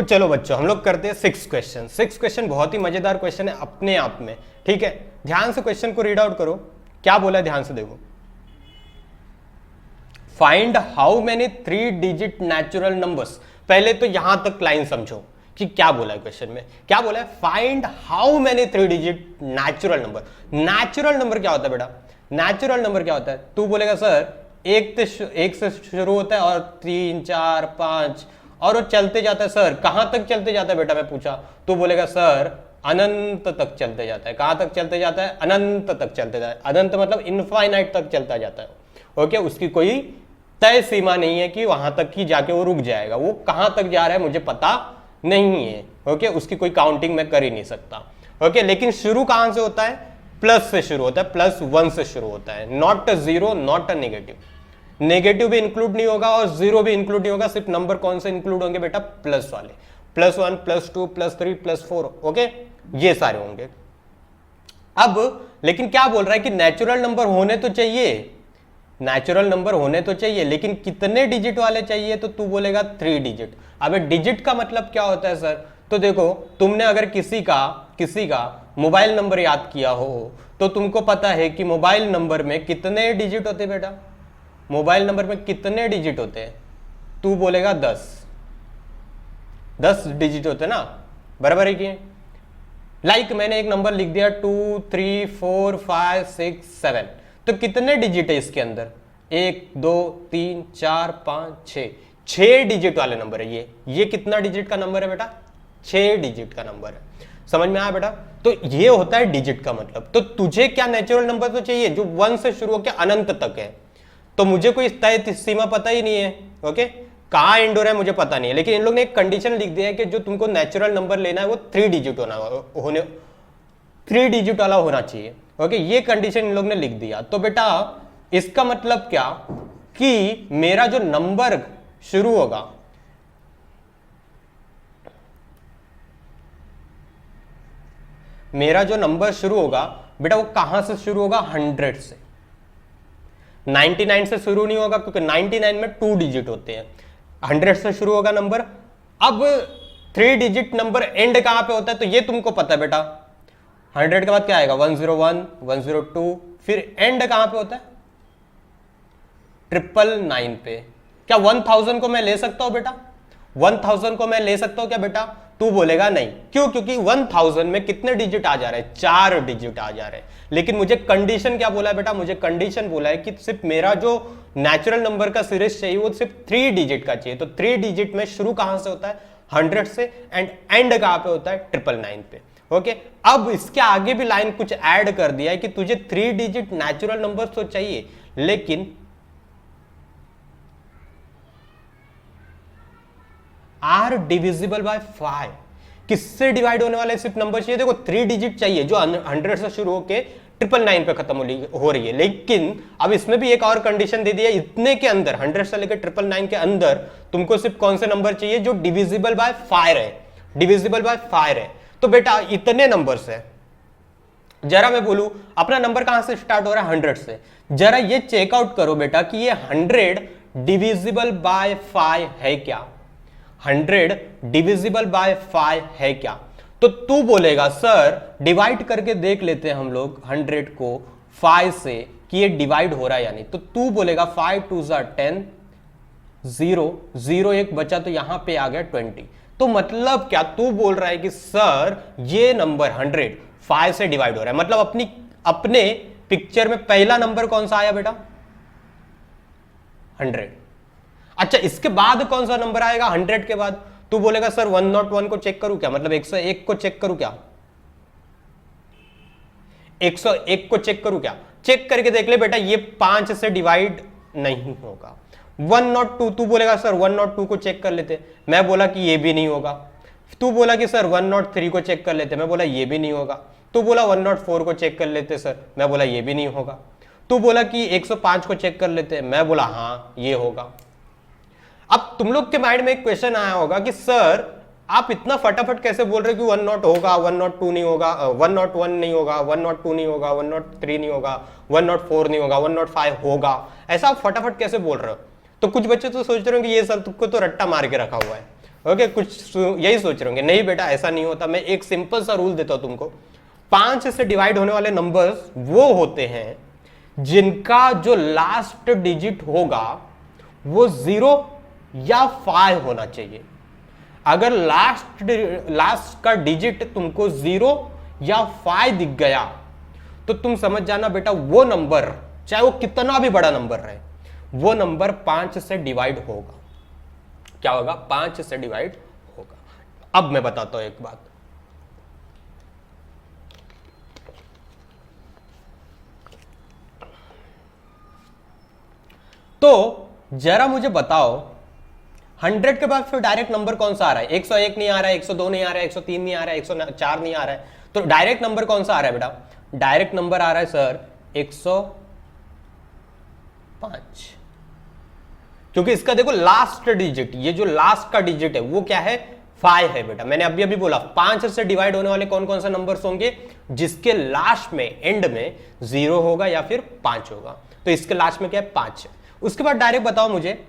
तो चलो बच्चों हम लोग करते हैं 6 क्वेश्चन। 6 क्वेश्चन बहुत ही मजेदार क्वेश्चन है अपने आप में, ठीक है। ध्यान से क्वेश्चन को रीड आउट करो, क्या बोला है ध्यान से देखो। Find how many 3 digit natural numbers. पहले तो यहां तक लाइन समझो कि क्या बोला है क्वेश्चन में। क्या बोला है? Find how many 3 digit natural number. Natural number क्या होता है बेटा? नेचुरल नंबर क्या होता है? तू बोलेगा सर एक से शुरू होता है और 3 4 5 और वो चलते जाता है। सर कहां तक चलते जाता है बेटा? मैं पूछा। तू बोलेगा सर अनंत तक चलते जाता है। कहां तक चलते जाता है? अनंत तक चलते जाता है। अनंत मतलब इनफाइनाइट तक चलता जाता है। ओके, उसकी कोई तय सीमा नहीं है कि वहां तक ही जाके वो रुक जाएगा। वो कहां तक जा रहा है मुझे पता नहीं है। ओके, उसकी कोई काउंटिंग मैं कर ही नहीं सकता। ओके, लेकिन शुरू कहां से होता है? प्लस से शुरू होता है, +1 से शुरू होता है। Not a zero, not a negative. Negative भी इंक्लूड नहीं होगा और जीरो भी इंक्लूड नहीं होगा। सिर्फ नंबर कौन से इंक्लूड होंगे बेटा? प्लस वाले। +1 +2 +3 +4। ओके, ये सारे होंगे। अब लेकिन क्या बोल रहा है कि नेचुरल नंबर होने तो चाहिए, नेचुरल नंबर होने तो चाहिए, लेकिन कितने डिजिट वाले चाहिए? तो तू बोलेगा 3 डिजिट। अब डिजिट का मतलब क्या होता है सर? तो देखो, तुमने अगर किसी का मोबाइल नंबर याद किया हो तो तुमको पता है कि मोबाइल नंबर में कितने डिजिट होते हैं बेटा? मोबाइल नंबर में कितने डिजिट होते हैं? तू बोलेगा 10 डिजिट होते हैं ना, बराबर है कि? लाइक मैंने एक नंबर लिख दिया 2 3 4 5 6 7, तो कितने डिजिट है इसके अंदर? 1 2 3 4 5 6 डिजिट वाले नंबर है ये कितना डिजिट का नंबर है बेटा? 6 डिजिट का नंबर है। समझ में आया बेटा? तो ये होता है डिजिट का मतलब। तो तुझे क्या नेचुरल नंबर तो चाहिए जो 1 से शुरू होकर अनंत तक है। तो मुझे कोई तय सीमा पता ही नहीं है। ओके, कहां एंड हो रहा है मुझे पता नहीं है, लेकिन इन लोग ने एक कंडीशन लिख दिया है कि जो तुमको नेचुरल नंबर लेना है वो 3 डिजिट वाला होना चाहिए। ओके, ये कंडीशन इन लोग ने लिख दिया। तो बेटा इसका मतलब क्या कि मेरा जो नंबर शुरू होगा, बेटा वो कहां से शुरू होगा? 100 से। 99 से शुरू नहीं होगा क्योंकि 99 में 2 डिजिट होते हैं। 100 से शुरू होगा नंबर। अब 3 डिजिट नंबर एंड कहां पे होता है? तो ये तुमको पता है बेटा। 100 के बाद क्या आएगा? 101 102, फिर एंड कहां पे होता है? 999 पे। क्या 1000 को मैं ले सकता हूं बेटा? 1000 को मैं ले सकता हूं क्या बेटा? तू बोलेगा नहीं। क्यों? क्योंकि 1000 में कितने डिजिट आ जा रहे हैं? 4 डिजिट आ जा रहे हैं। लेकिन मुझे कंडीशन क्या बोला है बेटा? मुझे कंडीशन बोला है कि सिर्फ मेरा जो नेचुरल नंबर का सीरीज चाहिए वो सिर्फ 3 डिजिट का चाहिए। तो 3 डिजिट में शुरू कहां से होता है? 100 से, एंड एंड कहां पे होता है? 999 पे। ओके, अब इसके आगे भी लाइन कुछ ऐड कर दिया है कि तुझे 3 डिजिट नेचुरल नंबर तो चाहिए, लेकिन आर डिविजिबल बाय 5। किससे डिवाइड होने वाले सिर्फ नंबर चाहिए? देखो 3 डिजिट चाहिए जो 100 से शुरू होके 999 पे खत्म हो रही है। लेकिन अब इसमें भी एक और कंडीशन दे दी है, इतने के अंदर 100 से लेकर 999 के अंदर तुमको सिर्फ कौन से नंबर चाहिए? जो डिविजिबल बाय 5 है। डिविजिबल बाय 5 है। तो बेटा इतने नंबर से जरा मैं बोलूं अपना नंबर कहां से स्टार्ट हो रहा है? 100 से। जरा ये चेकआउट करो बेटा कि ये 100 डिविजिबल बाय 5 है क्या? 100 डिविजिबल बाय 5 है क्या? तो तू बोलेगा सर डिवाइड करके देख लेते हैं हम लोग 100 को 5 से कि ये डिवाइड हो रहा है या नहीं। तो तू बोलेगा 5 2 10, 0 एक बचा तो यहां पे आ गया 20। तो मतलब क्या तू बोल रहा है कि सर ये नंबर 100 5 से डिवाइड हो रहा है। मतलब अपने पिक्चर में पहला नंबर कौन सा आया बेटा? 100। अच्छा, इसके बाद कौन सा नंबर आएगा 100 के बाद? तू बोलेगा सर 101 को चेक करूं क्या? मतलब 101 को चेक करूं क्या? 101 को चेक करूं क्या? चेक करके देख ले बेटा, ये 5 से डिवाइड नहीं होगा। 102, तू बोलेगा सर 102 को चेक कर लेते। मैं बोला कि ये भी नहीं होगा। तू बोला कि सर 103 को चेक कर लेते। मैं बोला ये भी नहीं होगा। तू बोला 104 को चेक कर लेते सर। मैं बोला ये भी नहीं होगा। तू बोला कि 105 को चेक कर लेते। मैं बोला हाँ ये होगा। अब तुम लोग के माइंड में एक क्वेश्चन आया होगा कि सर आप इतना फटाफट कैसे बोल रहे हो कि 102 होगा, 102 नहीं होगा, 101 नहीं होगा, 102 नहीं होगा, 103 नहीं होगा, 104 नहीं होगा, 105 होगा। ऐसा आप फटाफट कैसे बोल रहे हो? तो कुछ बच्चे तो सोच रहे हो कि ये सर तुमको तो रट्टा मार के रखा हुआ है। ओके कुछ यही सोच रहे होंगे, नहीं बेटा ऐसा नहीं होता। मैं एक सिंपल सा रूल देता हूं तुमको, 5 से डिवाइड होने वाले नंबर्स वो होते हैं जिनका जो लास्ट डिजिट होगा वो 0 या 5 होना चाहिए। अगर लास्ट का डिजिट तुमको 0 या 5 दिख गया तो तुम समझ जाना बेटा वो नंबर, चाहे वो कितना भी बड़ा नंबर रहे, वो नंबर 5 से डिवाइड होगा। क्या होगा? 5 से डिवाइड होगा। अब मैं बताता हूं एक बात, तो जरा मुझे बताओ 100 के बाद फिर डायरेक्ट नंबर कौन सा आ रहा है? 101 नहीं आ रहा है, 102 नहीं आ रहा है, 103 नहीं आ रहा है, 104 नहीं आ रहा है, तो डायरेक्ट नंबर कौन सा आ रहा है बेटा? डायरेक्ट नंबर आ रहा है सर 105, क्योंकि इसका देखो लास्ट डिजिट, ये जो लास्ट का डिजिट है वो क्या है? 5 है बेटा। मैंने अभी अभी बोला 5 से डिवाइड होने वाले कौन कौन से नंबर्स होंगे जिसके लास्ट में, एंड में 0 होगा या फिर 5 होगा। तो इसके लास्ट में क्या है? 5 है। उसके बाद डायरेक्ट बताओ मुझे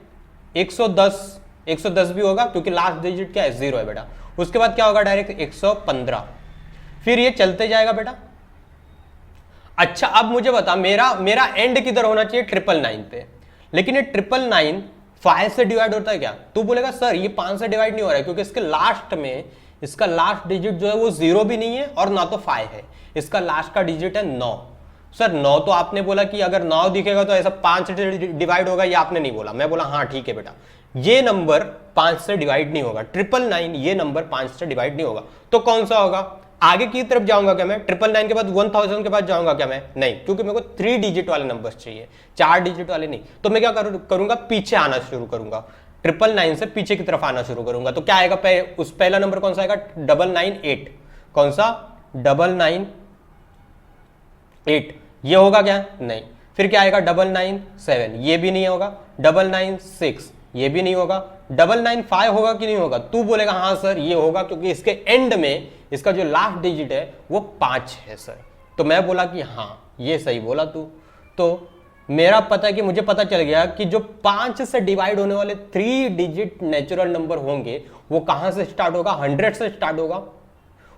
110 भी होगा क्योंकि लास्ट डिजिट क्या है? 0 है बेटा। उसके बाद क्या होगा? डायरेक्ट 115, फिर ये चलते जाएगा बेटा। अच्छा अब मुझे बता, मेरा एंड किधर होना चाहिए? 999 पे, लेकिन ये 999 5 से डिवाइड होता है क्या? तू बोलेगा सर ये 5 से डिवाइड नहीं हो रहा है क्योंकि इसके लास्ट में, इसका लास्ट डिजिट जो है वो 0 भी नहीं है और ना तो 5 है, इसका लास्ट का डिजिट है 9। सर 9 तो आपने बोला कि अगर 9 दिखेगा तो ऐसा 5 से डिवाइड होगा, ये आपने नहीं बोला। मैं बोला हाँ ठीक है बेटा, ये नंबर 5 से डिवाइड नहीं होगा। 999 ये नंबर 5 से डिवाइड नहीं होगा। तो कौन सा होगा? आगे की तरफ जाऊंगा क्या मैं? 999 के बाद 1000 के बाद जाऊंगा क्या मैं? नहीं, क्योंकि मेरे को 3 डिजिट वाले नंबर्स चाहिए, 4 डिजिट वाले नहीं। तो मैं क्या करूंगा? पीछे आना शुरू करूंगा, 999 से पीछे की तरफ आना शुरू करूंगा। तो क्या आएगा? उस पहला नंबर कौन सा आएगा? 998। कौन सा? 998। ये होगा क्या? नहीं। फिर क्या आएगा? 997, ये भी नहीं होगा। 996, ये भी नहीं होगा। 995 होगा कि नहीं होगा? तू बोलेगा हाँ सर ये होगा क्योंकि इसके एंड में इसका जो लास्ट डिजिट है वो 5 है सर। तो मैं बोला कि हाँ ये सही बोला तू। तो मेरा पता है कि मुझे पता चल गया कि जो 5 से डिवाइड होने वाले 3 डिजिट नेचुरल नंबर होंगे वो कहां से स्टार्ट होगा? 100 से स्टार्ट होगा।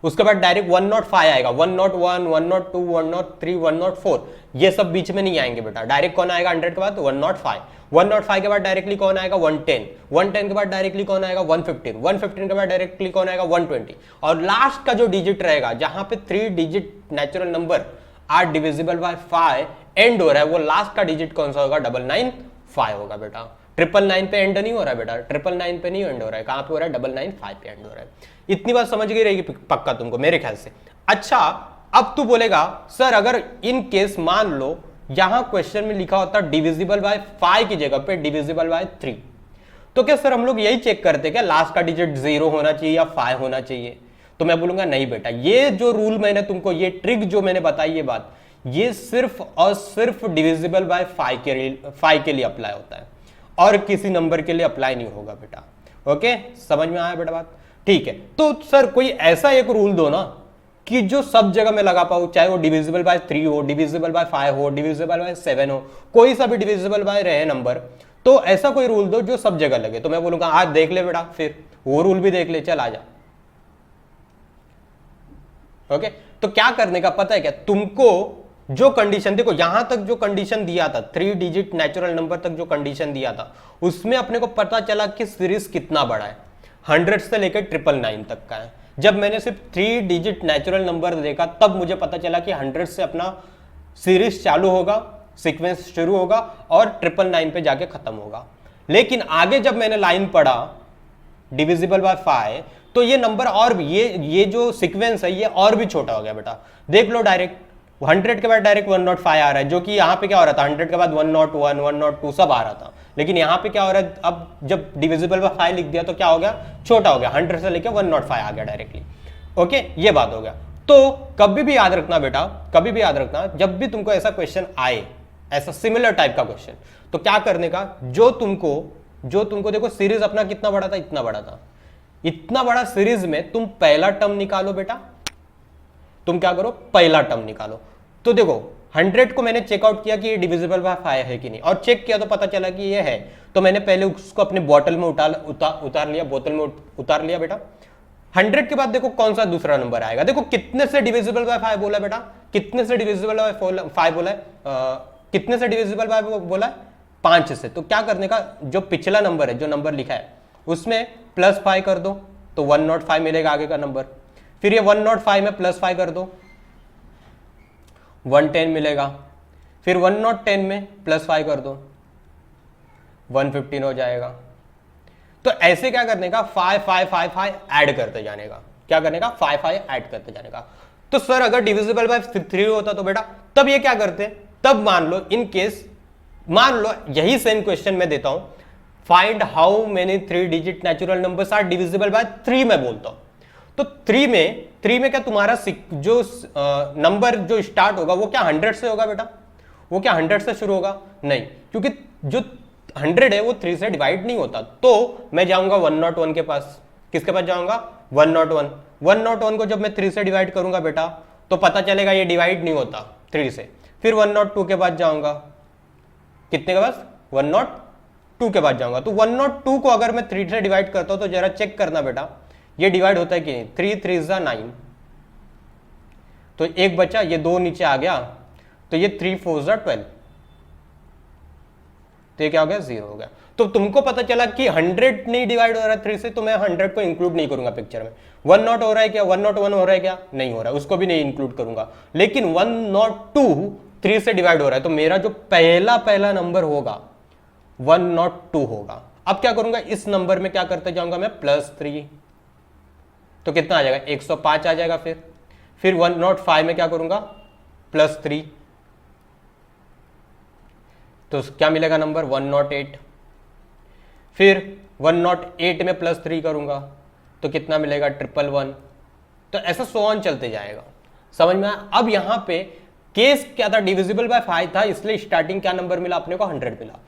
उसके बाद डायरेक्ट 105 आएगा, 101, 102, 103, 104, ये सब बीच में नहीं आएंगे बेटा। डायरेक्ट कौन आएगा 100 के बाद? 105। 105 के बाद डायरेक्टली कौन आएगा? 110। 110 के बाद डायरेक्टली कौन आएगा? 115। 115 के बाद डायरेक्टली कौन आएगा? 120। और लास्ट का जो डिजिट रहेगा जहां पे 3 digit natural number are divisible by 5 and हो रहा है, वो लास्ट का डिजिट कौन सा होगा? 995 होगा बेटा। 999 पे एंड नहीं हो रहा है बेटा, 999 पे नहीं एंड हो रहा है, कहां पे हो रहा है? 995 पे एंड हो रहा है। इतनी बात समझ गई रहेगी पक्का तुमको मेरे ख्याल से। अच्छा अब तू बोलेगा सर अगर इन केस मान लो यहां क्वेश्चन में लिखा होता डिविजिबल बाय 5 की जगह पे डिविजिबल बाय 3, तो क्या सर हम लोग यही चेक करते क्या लास्ट का डिजिट 0 होना चाहिए या 5 होना चाहिए? तो मैं बोलूंगा नहीं बेटा, ये जो रूल मैंने तुमको, ये ट्रिक जो मैंने बताई, ये बात, ये सिर्फ और सिर्फ डिविजिबल बाय 5 के लिए अप्लाई होता है और किसी नंबर के लिए अप्लाई नहीं होगा बेटा। ओके समझ में आया बेटा बात? ठीक है। तो सर कोई ऐसा एक रूल दो ना कि जो सब जगह में लगा पाऊं, चाहे वो डिविजिबल बाय 3 हो, डिविजिबल बाय 5 हो, डिविजिबल बाय 7 हो, कोई सा भी डिविजिबल बाय रहे नंबर, तो ऐसा कोई रूल दो जो सब जगह लगे। तो मैं बोलूंगा आज देख ले बेटा, फिर वो रूल भी देख ले, चल आ जा। ओके तो क्या करने का पता है क्या तुमको? जो कंडीशन देखो, यहां तक जो कंडीशन दिया था 3 डिजिट नेचुरल नंबर तक जो कंडीशन दिया था, उसमें अपने को पता चला कि सीरीज कितना बड़ा है, 100 से लेकर 999 तक का है। जब मैंने सिर्फ 3 डिजिट नेचुरल नंबर देखा तब मुझे पता चला कि 100 से अपना सीरीज चालू होगा, सीक्वेंस शुरू होगा और 999 पे जाके खत्म होगा। लेकिन आगे जब मैंने लाइन पढ़ा डिविजिबल बाय 5, तो ये नंबर और भी, ये जो सीक्वेंस है ये और भी छोटा हो गया बेटा। देख लो डायरेक्ट 100 के बाद डायरेक्ट 105 आ रहा है, जो कि यहाँ पे क्या हो रहा था 100 के बाद 101, 102 सब आ रहा था। लेकिन यहाँ पे क्या हो रहा है, अब जब डिविजिबल बाय 5 लिख दिया तो क्या हो गया, छोटा हो गया, 100 से लेकर 105 आ गया डायरेक्टली। ओके ये बात हो गया। तो कभी भी याद रखना बेटा, कभी भी याद रखना, जब भी तुमको ऐसा क्वेश्चन आए, ऐसा सिमिलर टाइप का क्वेश्चन, तो क्या करने का, जो तुमको देखो सीरीज अपना कितना बड़ा था, इतना बड़ा था, इतना बड़ा सीरीज में तुम पहला टर्म निकालो बेटा। तुम क्या करो, पहला टर्म निकालो। तो देखो 100 को मैंने चेकआउट किया कि ये डिविजिबल बाय 5 है कि नहीं, और चेक किया तो पता चला कि ये है, तो मैंने पहले उसको अपने बॉटल में उतार लिया, बोतल में उतार लिया बेटा। 100 के बाद देखो कौन सा दूसरा नंबर आएगा, देखो कितने से डिविजिबल बाय 5 बोला बेटा, कितने से डिविजिबल बाय 5 बोला है, कितने से डिविजिबल बाय बोला है, 5 से। तो क्या करने का, जो पिछला नंबर है, जो नंबर लिखा है उसमें +5 कर दो तो 105 मिलेगा आगे का नंबर। फिर ये 105 में +5 कर दो 110 मिलेगा। फिर 110 में +5 कर दो 115 हो जाएगा। तो ऐसे क्या करने का, 5 5 5 5 ऐड करते जाने का, क्या करने का, 5 5 ऐड करते जाने का। तो सर अगर डिविजिबल बाय 3 होता तो बेटा तब ये क्या करते, तब मान लो इन केस, मान लो यही सेम क्वेश्चन मैं देता हूं, find how many 3 digit natural numbers are divisible by 3 मैं बोलता हूं। तो 3 में क्या तुम्हारा जो नंबर जो स्टार्ट होगा वो क्या 100 से होगा बेटा, वो क्या 100 से शुरू होगा, नहीं, क्योंकि जो 100 है वो 3 से डिवाइड नहीं होता। तो मैं जाऊंगा 101 के पास, किसके पास जाऊंगा, 101 को जब मैं 3 से डिवाइड करूंगा बेटा तो पता चलेगा ये डिवाइड नहीं होता 3 से। फिर 102 के पास जाऊंगा, कितने के पास, 102 के पास जाऊंगा। तो 102 को अगर मैं 3 से डिवाइड करता हूं तो जरा चेक करना बेटा ये डिवाइड होता है कि नहीं, 3 3 जा 9, तो एक बचा, ये 2 नीचे आ गया, तो ये 3 4 जा 12, तो ये क्या हो गया, 0 हो गया। तो तुमको पता चला कि 100 नहीं डिवाइड हो रहा है 3 से, तो मैं 100 को इंक्लूड नहीं करूंगा पिक्चर में। 101 हो रहा है क्या, 101 हो रहा है क्या, नहीं हो रहा है, उसको भी नहीं इंक्लूड करूंगा। लेकिन 102 3 से डिवाइड हो रहा है, तो मेरा जो पहला नंबर होगा 102 होगा। अब क्या करूंगा, इस नंबर में क्या करते जाऊंगा मैं, +3, तो कितना आ जाएगा, 105 आ जाएगा। फिर 105 में क्या करूंगा, +3, तो क्या मिलेगा नंबर, 108। फिर 108 में +3 करूंगा तो कितना मिलेगा, 111। तो ऐसा सो ऑन चलते जाएगा, समझ में आया। अब यहां पे केस क्या था, डिविजिबल बाय 5 था, इसलिए स्टार्टिंग क्या नंबर मिला अपने को, 100 मिला,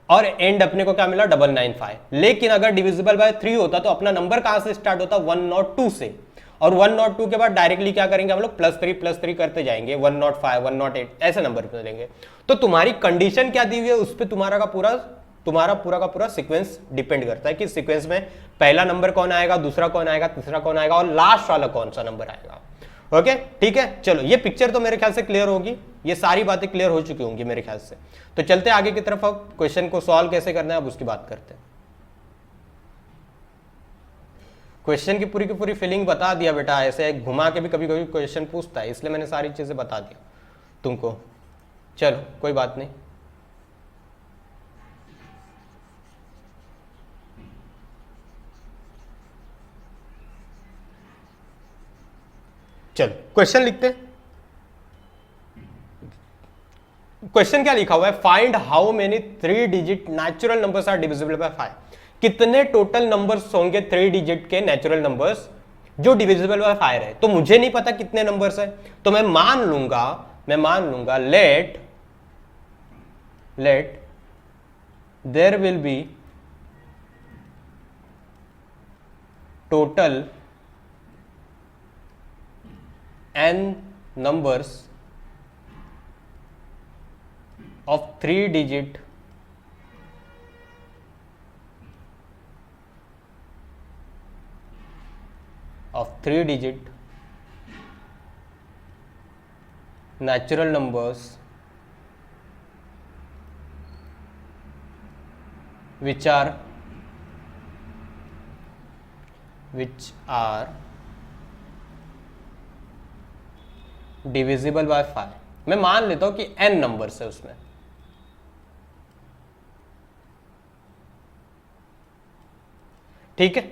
और एंड अपने को क्या मिला, 995। लेकिन अगर डिविजिबल बाय 3 होता तो अपना नंबर कहां से स्टार्ट होता, 102 से, और 102 के बाद डायरेक्टली क्या करेंगे हम लोग, +3 करते जाएंगे, 105 108 ऐसे नंबर मिलेंगे। तो तुम्हारी कंडीशन क्या दी हुई है उस पर तुम्हारा पूरा का पूरा सीक्वेंस डिपेंड करता है कि सीक्वेंस में पहला नंबर कौन आएगा, दूसरा कौन आएगा, तीसरा कौन आएगा, और लास्ट वाला कौन सा नंबर आएगा। ओके ठीक है, चलो ये पिक्चर तो मेरे ख्याल से क्लियर होगी, ये सारी बातें क्लियर हो चुकी होंगी मेरे ख्याल से। तो चलते आगे की तरफ, अब क्वेश्चन को सॉल्व कैसे करना है अब उसकी बात करते हैं। क्वेश्चन की पूरी फीलिंग बता दिया बेटा, ऐसे घुमा के भी कभी कभी क्वेश्चन पूछता है, इसलिए मैंने सारी चीजें बता दिया तुमको। चलो कोई बात नहीं, चलो क्वेश्चन लिखते हैं। क्वेश्चन क्या लिखा हुआ है, find how many 3 digit natural numbers are divisible by 5। कितने टोटल नंबर्स होंगे 3 डिजिट के नेचुरल नंबर्स जो डिविजिबल बाय 5 है। तो मुझे नहीं पता कितने नंबर्स है, तो मैं मान लूंगा let there will be total n numbers of 3 digit natural numbers which are divisible by 5। मैं मान लेता हूं कि n नंबर्स है उसमें, ठीक है,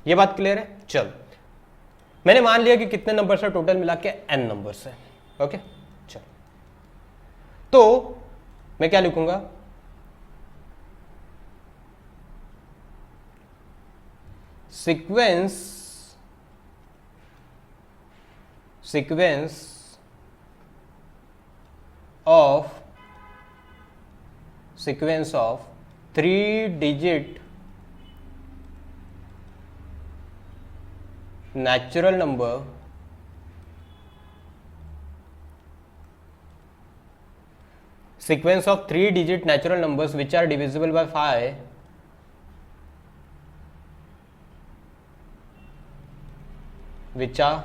ये बात क्लियर है। चलो मैंने मान लिया कि कितने नंबर्स है टोटल मिला के, n नंबर्स है। ओके चलो, तो मैं क्या लिखूंगा, sequence of 3 digit natural number sequence of 3-digit natural numbers which are divisible by 5 which are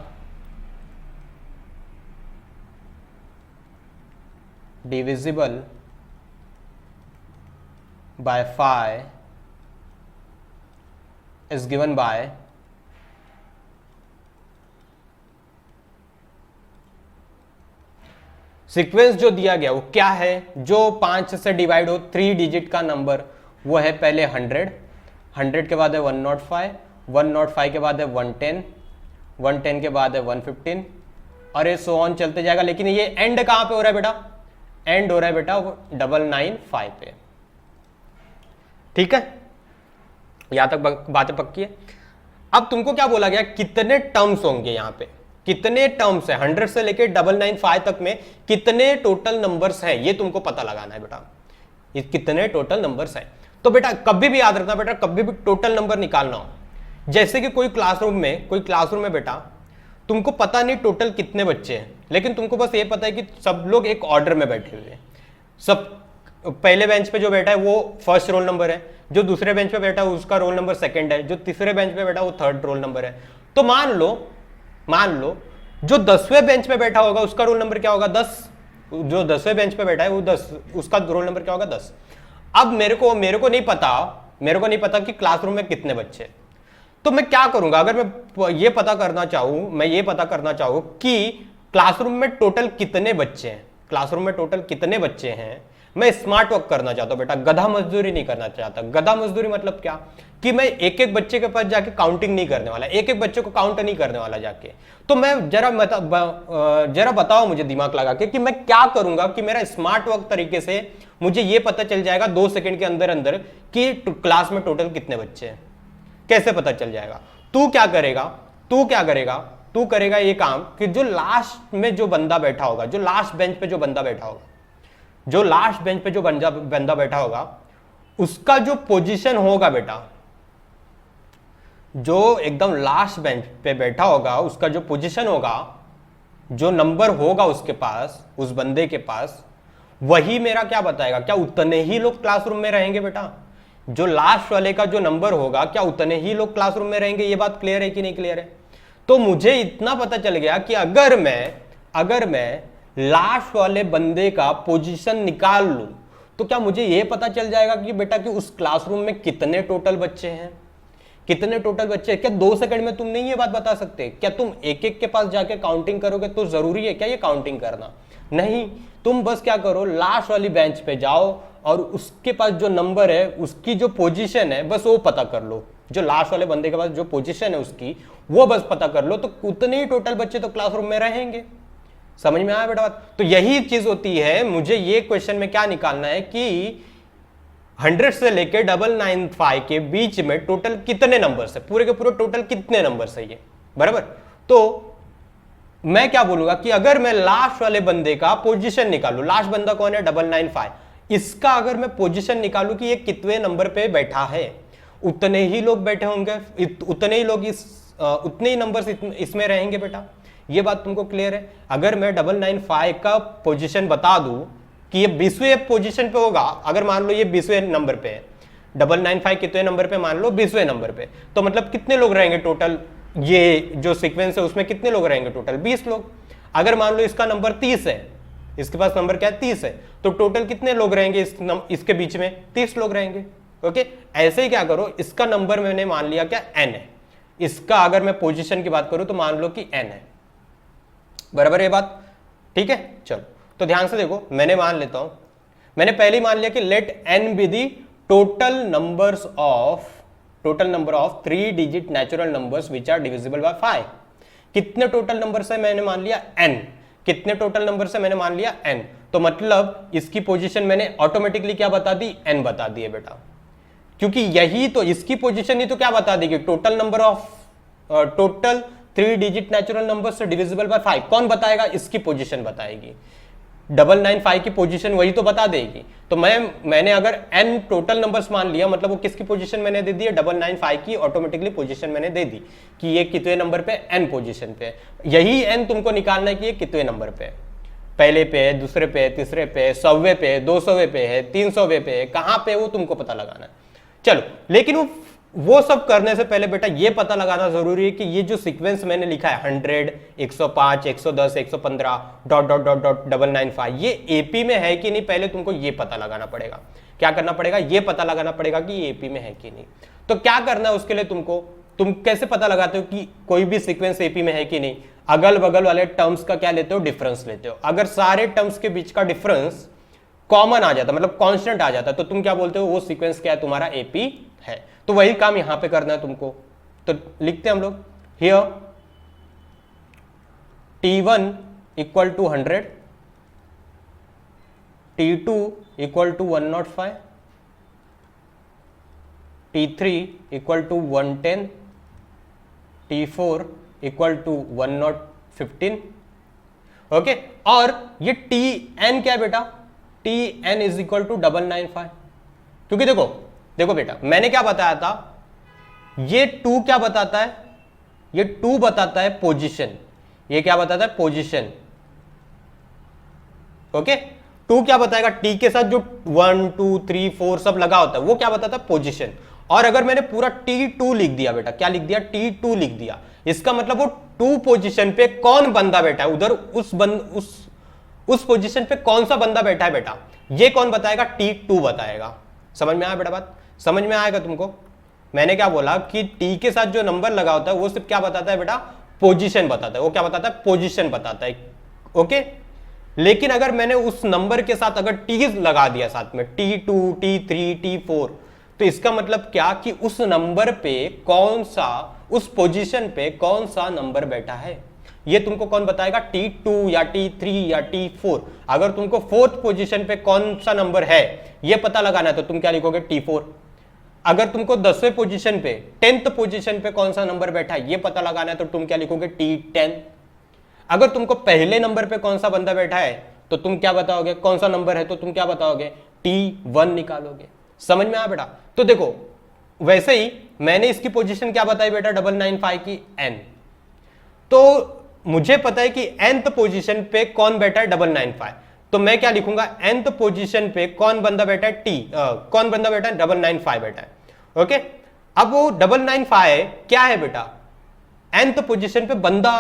divisible by 5 is given by sequence जो दिया गया वो क्या है, जो 5 से डिवाइड हो 3 डिजिट का नंबर, वो है पहले 100, 100 के बाद है 105, 105 के बाद है 110, 110 के बाद है 115 और ये सो ऑन चलते जाएगा। लेकिन ये एंड कहां पे हो रहा है बेटा, एंड हो रहा है बेटा 995 पे। ठीक है, यहां तक बातें पक्की है। अब तुमको क्या बोला गया, कितने टर्म्स होंगे यहां पे, कितने टर्म्स है 100 से लेके 995 तक में कितने टोटल नंबर्स हैं, ये तुमको पता लगाना है बेटा, ये कितने टोटल नंबर्स हैं। तो बेटा कभी भी याद रखना बेटा, कभी भी टोटल नंबर निकालना हो, जैसे कि कोई क्लासरूम में बेटा तुमको पता नहीं टोटल कितने बच्चे हैं, लेकिन तुमको बस ये पता है कि सब लोग एक ऑर्डर में बैठे हुए हैं, सब पहले बेंच पे जो बैठा है वो फर्स्ट रोल नंबर है, जो दूसरे बेंच पे बैठा है उसका रोल नंबर सेकंड है, जो तीसरे बेंच पे बैठा वो थर्ड रोल नंबर है। तो मान लो जो 10वें बेंच पे बैठा होगा उसका रोल नंबर क्या होगा 10, जो 10वें बेंच पे बैठा है वो 10, उसका रोल नंबर क्या होगा 10। अब मेरे को नहीं पता कि क्लासरूम में कितने बच्चे, तो मैं क्या करूंगा, अगर मैं ये पता करना चाहूं कि क्लासरूम में टोटल कितने बच्चे हैं, मैं स्मार्ट वर्क करना चाहता हूं बेटा, गधा मजदूरी नहीं करना चाहता। गधा मजदूरी मतलब क्या, कि मैं एक एक बच्चे के पास जाके काउंटिंग नहीं करने वाला, एक एक बच्चे को काउंट नहीं करने वाला जाके। तो मैं जरा बताओ मुझे दिमाग लगा के कि मैं क्या करूंगा कि मेरा स्मार्ट वर्क तरीके से मुझे ये पता चल जाएगा 2 सेकंड के अंदर अंदर कि क्लास में टोटल कितने बच्चे हैं, कैसे पता चल जाएगा। तू करेगा ये काम कि जो लास्ट में जो बंदा बैठा होगा, जो लास्ट बेंच पे जो बंदा बैठा होगा उसका जो पोजीशन होगा बेटा, जो एकदम लास्ट बेंच पे बैठा होगा उसका जो पोजीशन होगा, जो नंबर होगा उसके पास, उस बंदे के पास, वही मेरा क्या बताएगा, क्या उतने ही लोग क्लासरूम में रहेंगे बेटा, जो लास्ट वाले का जो नंबर होगा क्या उतने ही लोग क्लासरूम में रहेंगे। ये बात क्लियर है कि नहीं क्लियर है। तो मुझे इतना पता चल गया कि अगर मैं लास्ट वाले बंदे का पोजीशन निकाल लूं तो क्या मुझे यह पता चल जाएगा कि बेटा कि उस क्लासरूम में कितने टोटल बच्चे हैं। क्या 2 सेकंड में तुम नहीं ये बात बता सकते? क्या तुम एक एक के पास जाके काउंटिंग करोगे तो जरूरी है क्या ये काउंटिंग करना? नहीं, तुम बस क्या करो, लास्ट वाली बेंच पे जाओ और उसके पास जो नंबर है उसकी जो पोजीशन है बस वो पता कर लो, जो लास्ट वाले बंदे के पास जो पोजीशन है उसकी वो बस पता कर लो, तो उतने ही टोटल बच्चे तो क्लासरूम में रहेंगे। समझ में आया बेटा बात? तो यही चीज होती है, मुझे ये क्वेश्चन में क्या निकालना है कि 100 से लेके 995 के बीच में टोटल कितने नंबर्स है, पूरे के पूरे टोटल कितने नंबर्स है ये, बराबर। तो मैं क्या बोलूंगा कि अगर मैं लास्ट वाले बंदे का पोजीशन निकालू, लास्ट बंदा कौन है 995, इसका अगर मैं पोजीशन निकालू कि ये कितने नंबर पे बैठा है, उतने ही लोग बैठे होंगे, उतने ही लोग उतने ही नंबर्स इसमें रहेंगे बेटा। ये बात तुमको क्लियर है? अगर मैं 995 का पोजीशन बता दूं कि ये 20वें पोजीशन पे होगा, अगर मान लो ये 20वें नंबर पे है, 995 कितने नंबर पे, मान लो 20वें नंबर पे, तो मतलब कितने लोग रहेंगे टोटल, ये जो सीक्वेंस है उसमें कितने लोग रहेंगे टोटल 20 लोग। अगर मान लो इसका नंबर 30 है, इसके पास नंबर क्या है 30 है, तो टोटल कितने लोग रहेंगे इसके बीच में 30 लोग रहेंगे। ओके, ऐसे ही क्या करो, इसका नंबर मैंने मान लिया क्या n है, इसका अगर मैं पोजीशन की बात करूं तो मान लो कि n है, बराबर ये बात, ठीक है। चलो तो ध्यान से देखो, मैंने मान लेता हूं, मैंने पहले ही मान लिया कि let n be the total number of 3 digit natural numbers which are divisible by 5। कितने टोटल नंबर से मैंने मान लिया n, कितने टोटल नंबर से मैंने मान लिया n, तो मतलब इसकी पोजीशन मैंने ऑटोमेटिकली क्या बता दी, n बता दी है बेटा, क्योंकि यही तो इसकी पोजीशन ही तो क्या बता देगी, total number of total 3 digit natural number से डिविजिबल बाय 5 कौन बताएगा, इसकी पोजीशन बताएगी, 995 की पोजीशन वही तो बता देगी। तो मैंने अगर n टोटल नंबर्स मान लिया, मतलब वो किसकी पोजीशन मैंने दे दी है, 995 की ऑटोमेटिकली पोजीशन मैंने दे दी कि ये कितने नंबर पे, n पोजीशन पे। यही n तुमको निकालना है कि ये कितने नंबर पे। पहले पे है, दूसरे पे है, तीसरे पे है, 100वें पे है, 200वें पे है, 300वें पे है, कहां पे वो तुमको पता लगाना है। चलो, लेकिन वो सब करने से पहले बेटा ये पता लगाना जरूरी है कि ये जो सीक्वेंस मैंने लिखा है 100, 105, 110, 115 डॉट डॉट डॉट डॉट 995 ये एपी में है कि नहीं, पहले तुमको ये पता लगाना पड़ेगा। क्या करना पड़ेगा? ये पता लगाना पड़ेगा कि ये एपी में है कि नहीं। तो क्या करना है उसके लिए तुमको, तुम कैसे पता लगाते हो कि कोई भी सीक्वेंस एपी में है कि नहीं? अगल बगल वाले टर्म्स का क्या लेते हो? डिफरेंस लेते हो। अगर सारे टर्म्स के बीच का डिफरेंस कॉमन आ जाता, मतलब कांस्टेंट आ जाता, तो तुम क्या बोलते हो? वो सीक्वेंस क्या है? तुम्हारा एपी है। तो वही काम यहां पे करना है तुमको। तो लिखते हैं हम लोग here T1 equal to 100, T2 equal to 105, T3 equal to 110, T4 equal to 115। Okay, और ये Tn क्या है बेटा? Tn is equal to 995। क्योंकि देखो बेटा, मैंने क्या बताया था, ये 2 क्या बताता है? ये 2 बताता है पोजीशन। ये क्या बताता है? पोजीशन। ओके, 2 क्या बताएगा? T के साथ जो 1 2 3 4 सब लगा होता है वो क्या बताता है? पोजीशन। और अगर मैंने पूरा T2 लिख दिया बेटा, क्या लिख दिया? T2 लिख दिया, इसका मतलब वो 2 पोजीशन पे कौन बंदा बैठा है उधर, उस पोजीशन पे कौन सा बंदा बैठा है बेटा, ये कौन बताएगा? T2 बताएगा। समझ में आया बेटा बात? समझ में आएगा तुमको? मैंने क्या बोला कि T के साथ जो नंबर लगा होता है वो सिर्फ क्या बताता है बेटा? पोजीशन बताता है। वो क्या बताता है? पोजीशन बताता है। ओके, लेकिन अगर मैंने उस नंबर के साथ अगर T लगा दिया साथ में, T2, T3, T4, तो इसका मतलब क्या कि उस नंबर पे कौन सा, उस पोजीशन पे कौन सा नंबर बैठा है, ये तुमको कौन बताएगा? T2 या T3 या T4। अगर तुमको 4th पोजीशन पे कौन सा नंबर है ये पता लगाना है तो तुम क्या लिखोगे? T4। अगर तुमको 10वें पोजीशन पे, 10th पोजीशन पे कौन सा नंबर बैठा है ये पता लगाना है तो तुम क्या लिखोगे? T10। अगर तुमको पहले नंबर पे कौन सा बंदा बैठा है तो तुम क्या बताओगे? कौन सा नंबर है तो तुम क्या बताओगे? T1 निकालोगे। समझ में आया बेटा? तो देखो, वैसे ही मैंने इसकी पोजीशन क्या बताई बेटा? 995 की n। तो मुझे पता है कि nth पोजीशन पे कौन बैठा है? 995। तो मैं क्या लिखूंगा? nth पोजीशन पे कौन बंदा बैठा है? कौन बंदा बैठा है? 995 बैठा है। ओके, अब वो 995 क्या है बेटा? nth पोजीशन पे बंदा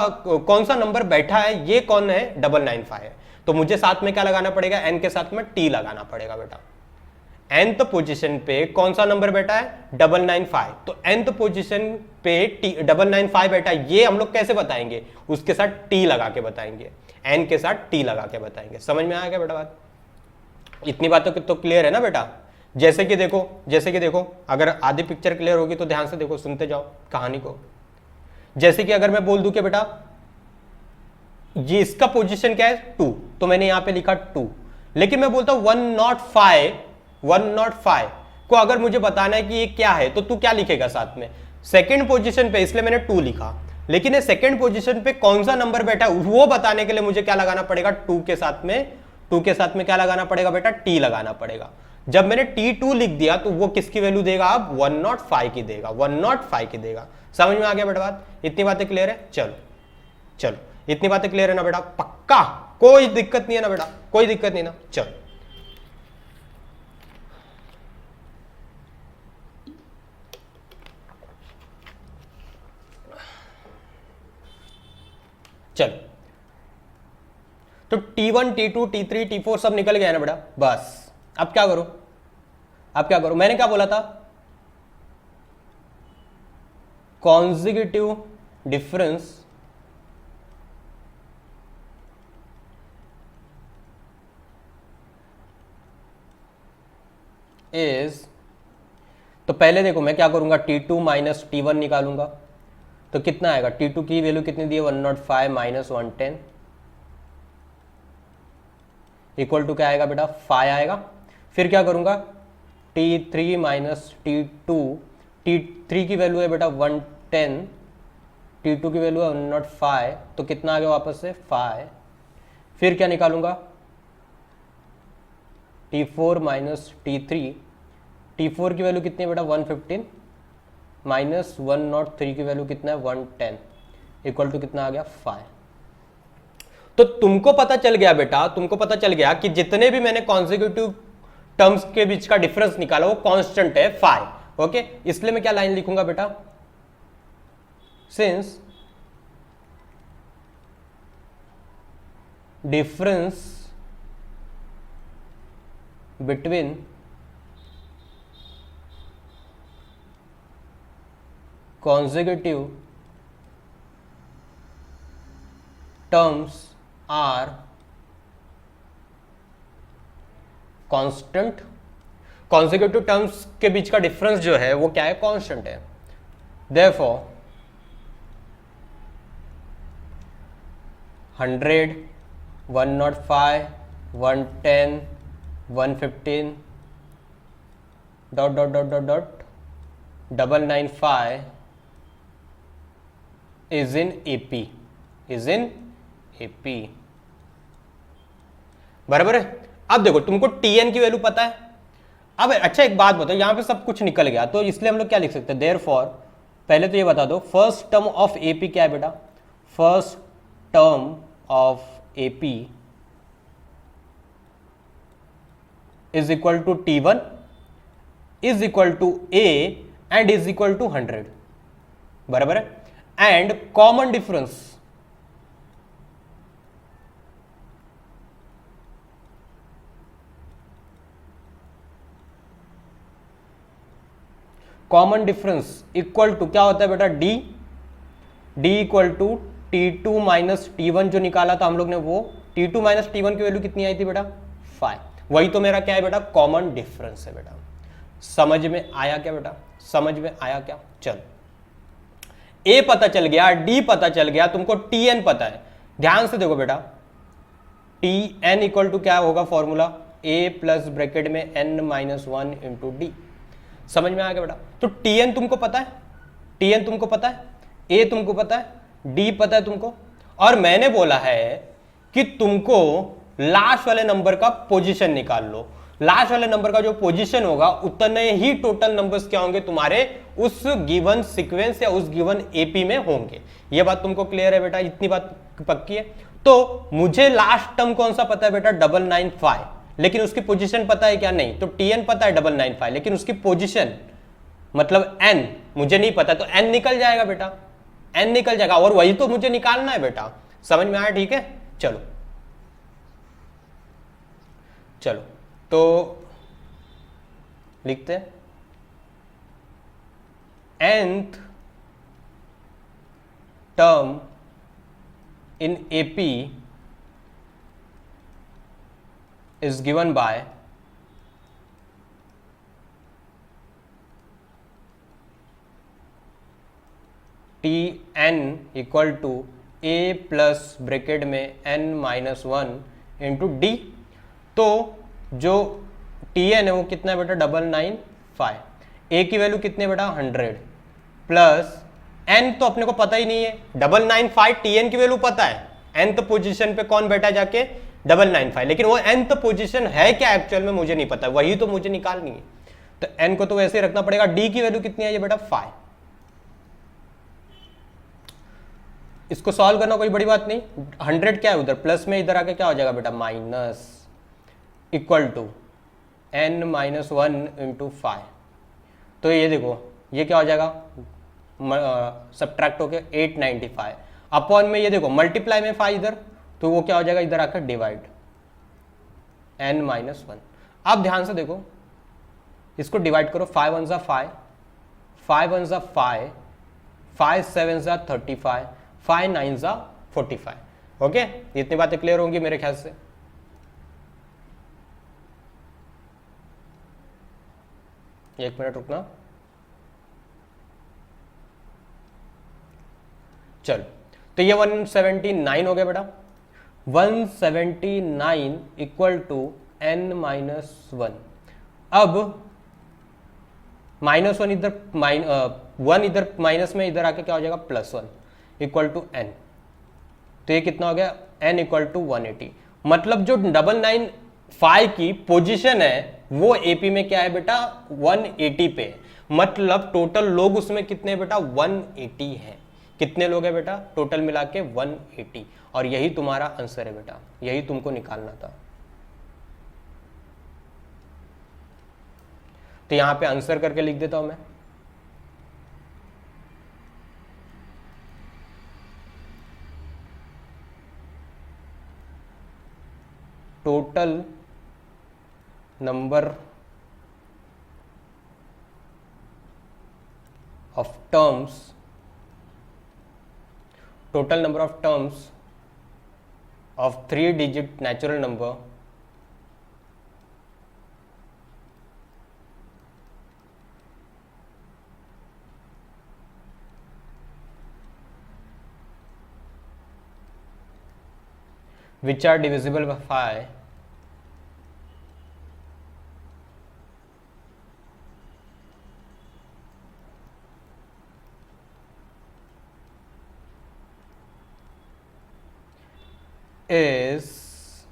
कौन सा नंबर बैठा है, ये कौन है? 995 है। तो मुझे साथ में क्या लगाना पड़ेगा? n के साथ में t लगाना पड़ेगा बेटा। nth पोजीशन पे कौन सा नंबर बैठा है? 995। तो nth पोजीशन पे 995 बैठा है, ये हम लोग कैसे बताएंगे? उसके साथ t लगा के बताएंगे, n के साथ t लगा के बताएंगे। समझ में आएगा बेटा बात? इतनी बातों तो क्लियर है ना बेटा? जैसे कि देखो, अगर आधी पिक्चर क्लियर होगी तो ध्यान से देखो, सुनते जाओ कहानी को। जैसे कि अगर मैं बोल दूं कि बेटा ये इसका पोजीशन क्या है? 2, तो मैंने यहां पे लिखा 2। लेकिन मैं बोलता हूं 105 को अगर मुझे बताना है कि ये क्या है तो तू क्या लिखेगा साथ में? सेकंड पोजीशन पे, इसलिए मैंने 2 लिखा। लेकिन ये सेकंड पोजीशन पे कौन सा नंबर बैठा है वो बताने के लिए मुझे क्या लगाना पड़ेगा? 2 के साथ में क्या लगाना पड़ेगा बेटा? t लगाना पड़ेगा। जब मैंने T2 लिख दिया तो वो किसकी वैल्यू देगा? अब 105 की देगा, 105 की देगा। समझ में आ गया बेटा बात? इतनी बातें क्लियर है? चलो इतनी बातें क्लियर है ना बेटा? पक्का कोई दिक्कत नहीं है ना बेटा? कोई दिक्कत नहीं ना? चलो तो T1, T2, T3, T4 सब निकल गया ना बेटा? बस अब क्या करो? मैंने क्या बोला था? कॉन्जिक्यूटिव डिफरेंस इज, तो पहले देखो मैं क्या करूंगा? T2 माइनस T1 निकालूंगा तो कितना आएगा? T2 की वैल्यू कितनी दी है? 105 माइनस 110 इक्वल टू क्या आएगा बेटा? 5 आएगा। फिर क्या करूंगा? T3 माइनस T2, T3 की वैल्यू है बेटा 110, T2 की वैल्यू है 105, तो कितना आ गया वापस से? 5। फिर क्या निकालूंगा? T4 माइनस T3, T4 की वैल्यू कितनी है बेटा? 115 माइनस 103 की वैल्यू कितना है? 110 इक्वल टू कितना आ गया? 5। तो तुमको पता चल गया बेटा, तुमको पता चल गया कि जितने भी मैंने कॉन्जिक्यूटिव टर्म्स के बीच का डिफरेंस निकाला वो कांस्टेंट है 5। ओके, इसलिए मैं क्या लाइन लिखूंगा बेटा, since difference between consecutive terms are constant। consecutive terms के बीच का डिफरेंस जो है वो क्या है, कांस्टेंट है। therefore 100, 105, 110, 115 995 is in AP, is in AP। बराबर है। अब देखो तुमको TN की वैल्यू पता है। अब अच्छा एक बात बताओ, यहां पे सब कुछ निकल गया तो इसलिए हम लोग क्या लिख सकते हैं, देयरफॉर पहले तो ये बता दो फर्स्ट टर्म ऑफ AP क्या है बेटा, first term of AP is equal to T1 is equal to A and is equal to 100। बराबर है। And common difference equal to क्या होता है बेटा, D equal to T2 minus T1 जो निकाला था हम लोग ने वो T2 माइनस T1 की वैल्यू कितनी आई थी बेटा, 5। वही तो मेरा क्या है बेटा, कॉमन डिफरेंस है बेटा। समझ में आया क्या बेटा, समझ में आया क्या। चल ए पता चल गया, डी पता चल गया, तुमको टीएन पता है। ध्यान से देखो बेटा, टीएन इक्वल टू क्या होगा फॉर्मूला, ए प्लस ब्रैकेट में एन माइनस 1 इंटू डी। समझ में आ गया बेटा। तो टीएन तुमको पता है, टीएन तुमको पता है, ए तुमको पता है, डी पता है तुमको। और मैंने बोला है कि तुमको लास्ट वाले नंबर का पोजीशन निकाल लो। लास्ट वाले नंबर का जो पोजीशन होगा उतने ही टोटल नंबर्स क्या होंगे तुम्हारे उस गिवन सीक्वेंस या उस गिवन एपी में होंगे। ये बात तुमको क्लियर है बेटा, इतनी बात पक्की है। तो मुझे लास्ट टर्म कौन सा पता है बेटा, 995, लेकिन उसकी पोजीशन पता है क्या, नहीं। तो टीएन पता है 995, लेकिन उसकी पोजीशन मतलब एन मुझे नहीं पता, तो एन निकल जाएगा बेटा, एन निकल जाएगा, और वही तो मुझे निकालना है बेटा। समझ में आया, ठीक है। चलो चलो तो लिखते हैं, nth term in AP is given by Tn equal to a plus bracket में n माइनस 1 इंटू डी। तो जो Tn है वो कितना है बेटा, 995। a की वैल्यू कितनी है बेटा, 100 प्लस n तो अपने को पता ही नहीं है, 995 Tn की वैल्यू पता है, nth पोजीशन पे कौन बैठा जाके 995, लेकिन वो nth पोजीशन है क्या एक्चुअल में मुझे नहीं पता, वही तो मुझे निकालनी है। तो n को तो वैसे ही रखना पड़ेगा। d की वैल्यू कितनी है ये बेटा, 5। इसको सॉल्व करना कोई बड़ी बात नहीं। 100 क्या है उधर प्लस में, इधर आके क्या हो जाएगा बेटा, minus, equal to n minus 1 into 5। तो ये देखो ये क्या हो जाएगा, सब्ट्रैक्ट होके 895 अपॉन में ये देखो मल्टीप्लाई में 5 इधर, तो वो क्या हो जाएगा इधर आकर डिवाइड n माइनस 1। अब ध्यान से देखो इसको डिवाइड करो, 5 1 5, 5 1 5, 5 7 35, 5 9 45। ओके, इतनी बातें क्लियर होंगी मेरे ख्याल से। एक मिनट रुकना। चलो तो ये 179 हो गया बेटा, 179 इक्वल टू n माइनस 1। अब माइनस 1 इधर, 1 इधर माइनस में, इधर आके क्या हो जाएगा प्लस 1 इक्वल टू n। तो ये कितना हो गया, n इक्वल टू 180। मतलब जो 995 की पोजीशन है वो एपी में क्या है बेटा, 180 पे है। मतलब टोटल लोग उसमें कितने बेटा, 180 हैं। कितने लोग हैं बेटा टोटल मिला के, 180। और यही तुम्हारा आंसर है बेटा, यही तुमको निकालना था। तो यहां पे आंसर करके लिख देता हूं मैं, total number of terms, total number of terms of 3-digit natural number which are divisible by 5 is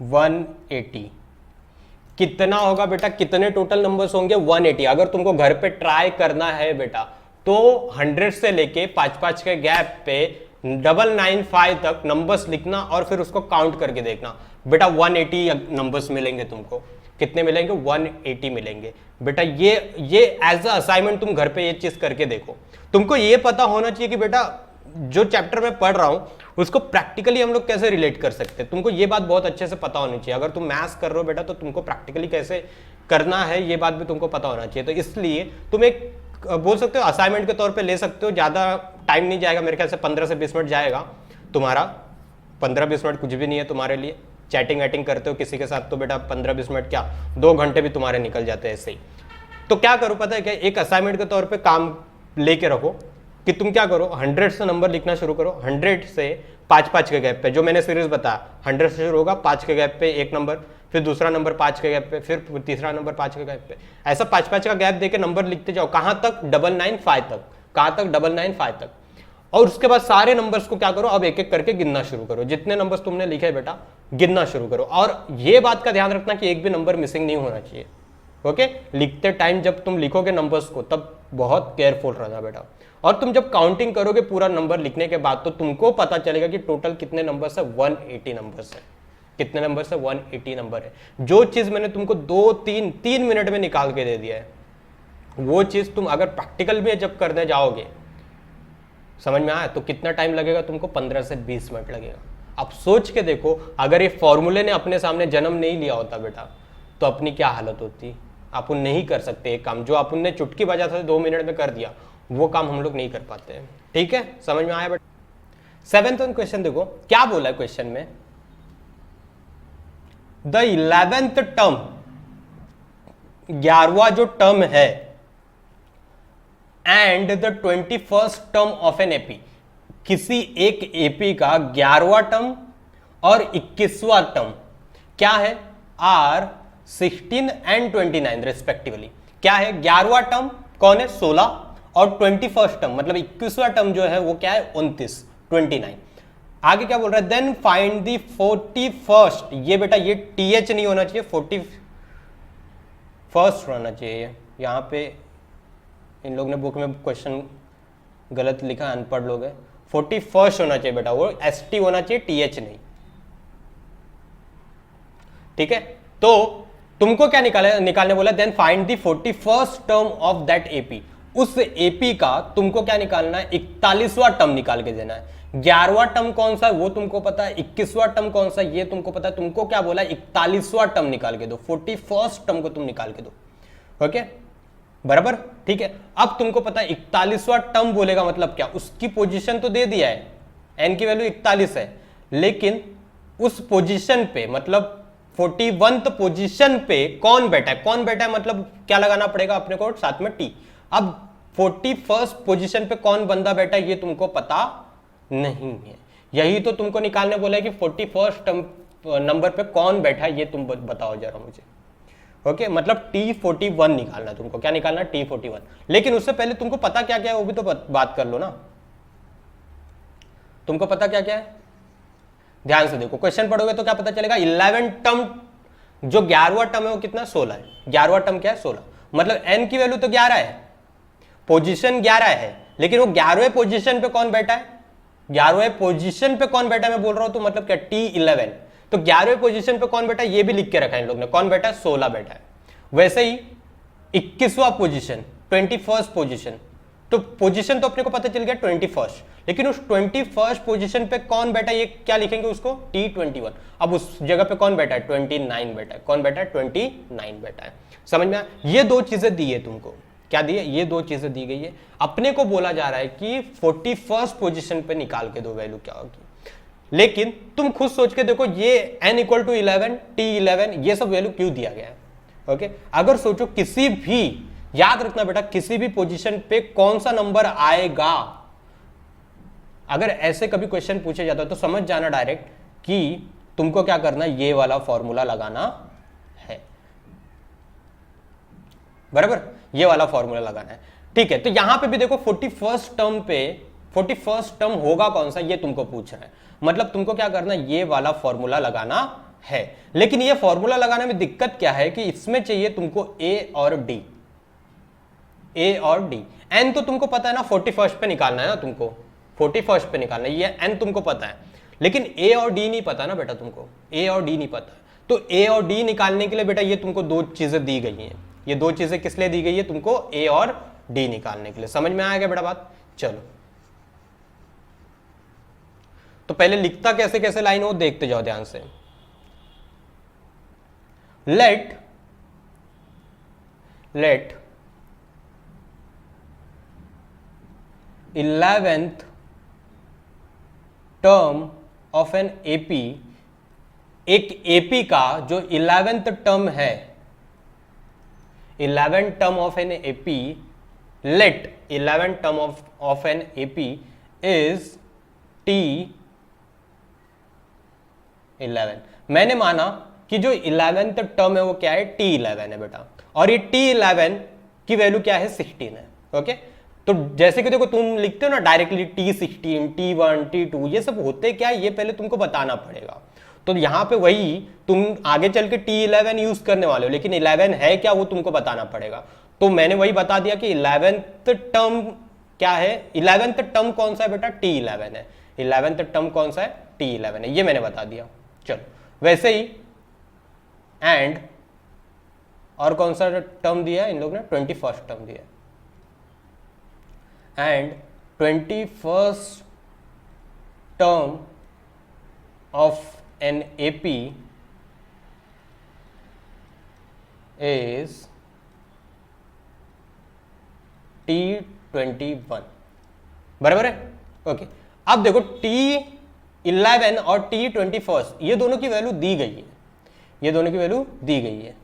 180। कितना होगा बेटा, कितने टोटल नंबर्स होंगे? 180। अगर तुमको घर पे ट्राई करना है बेटा तो 100 से लेके 5-5 के गैप पे 995 तक नंबर्स लिखना और फिर उसको काउंट करके देखना बेटा। 180 नंबर्स मिलेंगे तुमको। कितने मिलेंगे? 180 मिलेंगे बेटा। ये एज अ असाइनमेंट तुम घर पे ये चीज करके देखो। तुमको ये पता होना चाहिए कि बेटा जो चैप्टर में पढ़ रहा हूं उसको प्रैक्टिकली हम लोग कैसे रिलेट कर सकते हैं। तुमको ये बात बहुत अच्छे से पता होनी चाहिए। अगर तुम मैथ्स कर रहे हो बेटा तो तुमको प्रैक्टिकली कैसे करना है ये बात भी तुमको पता होना चाहिए। तो इसलिए तुम एक बोल सकते हो असाइनमेंट के तौर पे ले सकते हो। ज़्यादा टाइम नहीं जाएगा, मेरे ख्याल से 15 से 20 मिनट जाएगा तुम्हारा। 15-20 मिनट कुछ भी नहीं है तुम्हारे लिए। चैटिंग वैटिंग करते हो किसी के साथ तो बेटा 15-20 मिनट क्या 2 घंटे भी तुम्हारे निकल जाते हैं ऐसे ही। तो क्या करो पता है क्या, एक असाइनमेंट के तौर पर काम लेके रखो कि तुम क्या करो 100 से नंबर लिखना शुरू करो। 100 से 5-5 के गैप पे, जो मैंने सीरीज बताया 100 से शुरू होगा, 5 के गैप पे एक नंबर, फिर दूसरा नंबर 5 के गैप पे, फिर तीसरा नंबर 5 के गैप पे, ऐसा 5-5 का गैप देके नंबर लिखते जाओ। कहां तक? 995 तक। कहां तक? 995 तक। और उसके बाद सारे नंबर्स को क्या करो, अब एक एक करके गिनना शुरू करो। जितने नंबर्स तुमने लिखे बेटा गिनना शुरू करो। और ये बात का ध्यान रखना कि एक भी नंबर मिसिंग नहीं होना चाहिए। ओके, लिखते टाइम जब तुम लिखोगे नंबर्स को तब बहुत केयरफुल रहना बेटा। और तुम जब काउंटिंग करोगे पूरा नंबर लिखने के बाद तो तुमको पता चलेगा कि टोटल कितने नंबर्स है। 180 नंबर्स है। कितने नंबर्स है? 180 नंबर है। जो चीज मैंने तुमको 2-3 मिनट में निकाल के दे दिया है वो चीज तुम अगर प्रैक्टिकल में जब करने जाओगे, समझ में आया, तो कितना टाइम लगेगा तुमको? 15 से 20 मिनट लगेगा। अब सोच के देखो, अगर ये फॉर्मूले ने अपने सामने जन्म नहीं लिया होता बेटा तो अपनी क्या हालत होती। अपन नहीं कर सकते एक काम जो अपन ने चुटकी बजा से 2 मिनट में कर दिया, वो काम हम लोग नहीं कर पाते हैं। ठीक है, समझ में आया बेटा। 7th क्वेश्चन देखो क्या बोला है क्वेश्चन में। द 11th टर्म, 11वां जो टर्म है, and the 21st term of an AP, किसी एक एपी का 11वां टर्म और 21वां टर्म क्या है? Are 16 and 29 respectively. क्या है? 11वां टर्म कौन है? 16, और 21st टर्म मतलब 21वां टर्म जो है वो क्या है? 29, 29। आगे क्या बोल रहा है? Then find the 41st। ये बेटा ये TH नहीं होना चाहिए, 41st होना चाहिए। यहां पे इन लोग ने बुक में क्वेश्चन गलत लिखा, अनपढ़ लोग है। 41st होना चाहिए बेटा, वो ST होना चाहिए, TH नहीं। ठीक है, तो तुमको क्या निकालने बोला? Then find the 41st term of that AP. उस एपी का तुमको क्या निकालना है? 41वां टर्म निकाल के देना है। 11वां टर्म कौन सा है वो तुमको पता है, 21वां टर्म कौन सा है ये तुमको पता है। तुमको क्या बोला? 41वां टर्म निकाल के दो, 41st टर्म को तुम निकाल के दो। ओके, बराबर, ठीक है। अब तुमको पता है 41वां टर्म बोलेगा मतलब क्या? उसकी पोजीशन तो दे दिया है, एन की वैल्यू 41 है, लेकिन उस पोजीशन पे मतलब 41th पोजीशन पे कौन बैठा है? कौन बैठा है मतलब क्या लगाना पड़ेगा अपने को? साथ में टी। अब 41st पोजीशन पे कौन बंदा बैठा है ये तुमको पता नहीं है। यही तो तुमको निकालने बोला है कि 41st नंबर पे कौन बैठा है ये तुम बताओ जरा मुझे। ओके, मतलब T41 निकालना है तुमको। क्या निकालना? T41। लेकिन उससे पहले तुमको पता क्या क्या है वो भी तो बात कर लो ना। तुमको पता क्या क्या है? ध्यान से देखो, क्वेश्चन पढ़ोगे तो क्या पता चलेगा? 11 टर्म, जो 11वां टर्म है वो कितना? 16 है। 11वां टर्म क्या है? 16। मतलब n की वैल्यू तो 11 है, पोजीशन 11 है, लेकिन वो 11वें पोजीशन पे कौन बैठा है? 11वें पोजीशन पे कौन बैठा है मैं बोल रहा हूं, तो मतलब क्या T11, तो 11वें पोजीशन पे कौन बैठा है ये भी लिख के रखा है इन लोग ने, कौन बैठा है 16 बैठा है। वैसे ही 21वां पोजीशन 21st पोजीशन, तो पोजीशन तो अपने को पता चल गया 21st, लेकिन उस 21st पोजीशन पे कौन बैठा है ये क्या लिखेंगे उसको T21। अब उस जगह पे कौन बैठा है 29 बैठा है, कौन बैठा है 29 बैठा है। समझ में आया? ये दो चीजें दी है तुमको, क्या दी है, ये दो चीजें दी गई है। अपने को बोला जा रहा है कि 41st पोजीशन पे निकाल के दो वैल्यू क्या होगी, लेकिन तुम खुद सोच के देखो ये n इक्वल टू 11 T11 ये सब वैल्यू क्यों दिया गया है। ओके, अगर सोचो किसी भी, याद रखना बेटा, किसी भी पोजीशन पे कौन सा नंबर आएगा, अगर ऐसे कभी क्वेश्चन पूछे जाता है तो समझ जाना डायरेक्ट कि तुमको क्या करना, ये वाला फॉर्मूला लगाना है, बराबर, ये वाला फॉर्मूला लगाना है। ठीक है, तो यहां पे भी देखो 41st टर्म पे 41st टर्म होगा कौन सा ये तुमको पूछ रहा है, मतलब तुमको क्या करना, ये वाला फॉर्मूला लगाना है। लेकिन ये फॉर्मूला लगाने में दिक्कत क्या है कि इसमें चाहिए तुमको ए और डी, ए और डी। एन तो तुमको पता है ना 41st पे निकालना है ना, तुमको 41st पे निकालना है, ये एन तुमको पता है, लेकिन ए और डी नहीं पता ना बेटा, तुमको ए और डी नहीं पता। तो ए और डी निकालने के लिए बेटा ये तुमको दो चीजें दी गई हैं, ये दो चीजें किस लिए दी गई है तुमको, ए और डी निकालने के लिए। समझ में आएगा बेटा बात? चलो, तो पहले लिखता कैसे कैसे लाइन हो देखते जाओ ध्यान से। Let 11th term of an AP, एक एपी का जो 11th टर्म है, 11th term of an AP, let 11th term of an AP is T11। मैंने माना कि जो 11th टर्म है वो क्या है, T11 है बेटा, और ये T11 की वैल्यू क्या है 16 है। ओके, तो जैसे कि देखो तुम लिखते हो ना डायरेक्टली T16 T1 T2 ये सब होते क्या है ये पहले तुमको बताना पड़ेगा। तो यहां पे वही तुम आगे चल के T11 यूज करने वाले हो, लेकिन 11 है क्या वो तुमको बताना पड़ेगा। तो मैंने वही बता दिया कि 11th टर्म क्या है, 11th टर्म कौन सा है बेटा, T11 है। 11th टर्म कौन सा है, T11 है, ये मैंने बता दिया। चलो, वैसे ही एंड और कौन सा टर्म दिया है इन लोग ने, 21st टर्म दिया है, and 21st term of an AP is T21, बराबर है। ओके, अब देखो T11 और T21 ये दोनों की वैल्यू दी गई है, ये दोनों की वैल्यू दी गई है,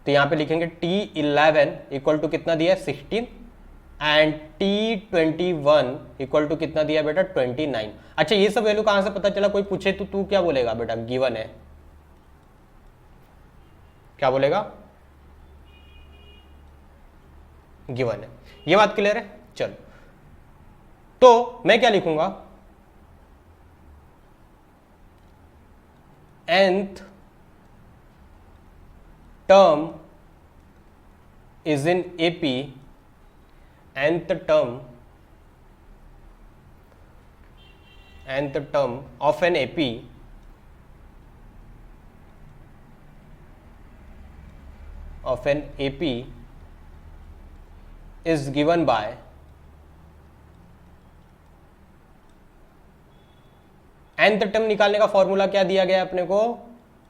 तो यहां पे लिखेंगे T11 इक्वल टू कितना दिया है 16 एंड T21 इक्वल टू कितना दिया बेटा 29। अच्छा, ये सब वैल्यू कहां से पता चला, कोई पूछे तो तू क्या बोलेगा बेटा, गिवन है, क्या बोलेगा, गिवन है। ये बात क्लियर है। चलो, तो मैं क्या लिखूंगा, nth term is in AP, nth term of an AP is given by nth term निकालने का फॉर्मूला क्या दिया गया अपने को,